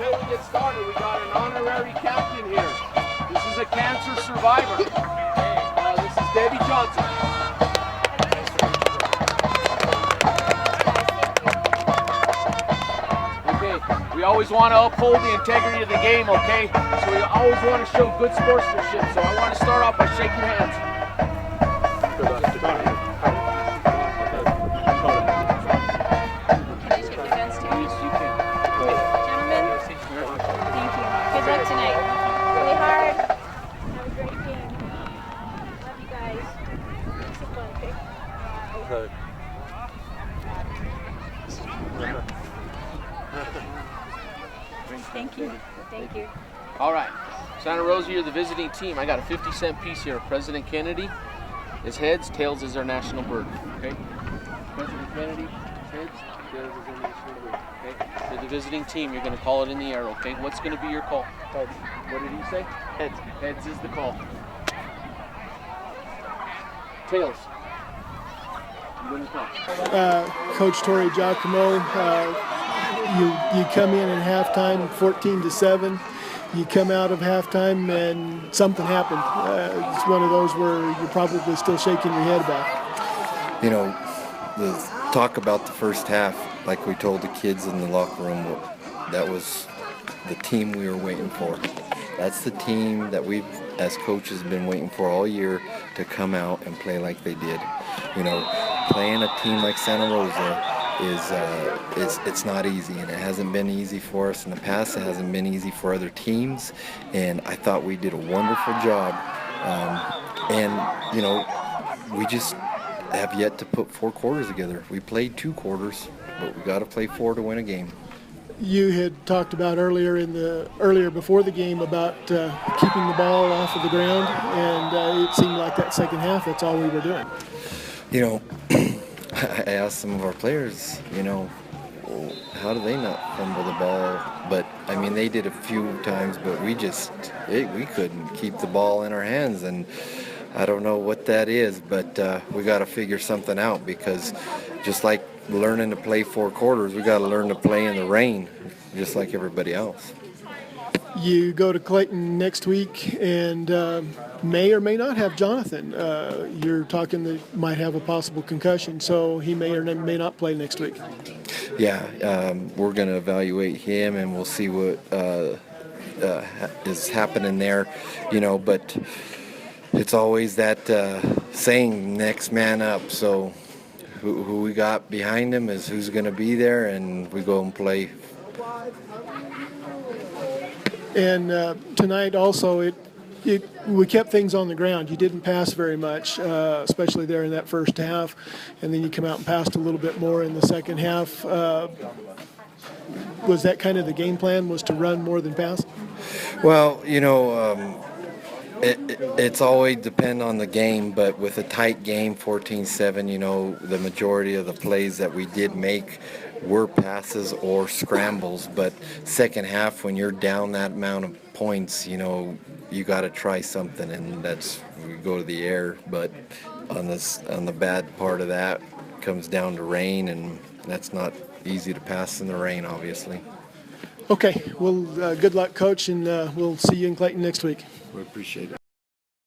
Until we get started, we got an honorary captain here. This is a cancer survivor. This is Debbie Johnson. Okay, we always want to uphold the integrity of the game, okay? So we always want to show good sportsmanship. So I want to start off by shaking hands. Good luck. Tonight. Play hard. Have a great game. Love you guys. Make some fun, okay? Thank you. Thank you. All right. Santa Rosa, you're the visiting team. I got a 50-cent piece here. President Kennedy is heads, tails is our national bird. Okay? President Kennedy, heads, tails is our national bird. Okay? You're the visiting team. You're going to call it in the air, okay? What's going to be your call? Heads. What did he say? Heads. Heads is the call. Tails. Coach Torrey Giacomo, you come in at halftime 14-7. You come out of halftime and something happened. It's one of those where you're probably still shaking your head about. You know, the talk about the first half, like we told the kids in the locker room, that was the team we were waiting for. That's the team that we've, as coaches, been waiting for all year to come out and play like they did. You know, playing a team like Santa Rosa it's not easy, and it hasn't been easy for us in the past. It hasn't been easy for other teams, and I thought we did a wonderful job. And you know, we just have yet to put 4 quarters together. We played 2 quarters, but we got to play 4 to win a game. You had talked about earlier before the game about keeping the ball off of the ground, and it seemed like that second half, that's all we were doing. You know, I asked some of our players, you know, how do they not fumble the ball? But I mean, they did a few times, but we couldn't keep the ball in our hands, and I don't know what that is, but we got to figure something out, because just like learning to play 4 quarters, we got to learn to play in the rain, just like everybody else. You go to Clayton next week and may or may not have Jonathan. You're talking that might have a possible concussion, so he may or may not play next week. Yeah, we're going to evaluate him, and we'll see what is happening there, you know, but it's always that saying, next man up. So who we got behind him is who's going to be there, and we go and play. And tonight also, we kept things on the ground. You didn't pass very much, especially there in that first half, and then you come out and passed a little bit more in the second half. Was that kind of the game plan, was to run more than pass? Well, you know, it's always depend on the game, but with a tight game, 14-7, you know, the majority of the plays that we did make were passes or scrambles. But second half, when you're down that amount of points, you know, you got to try something, and that's we go to the air. But on the bad part of that comes down to rain, and that's not easy to pass in the rain, obviously. Okay, well, good luck, Coach, and we'll see you in Clayton next week. We appreciate it.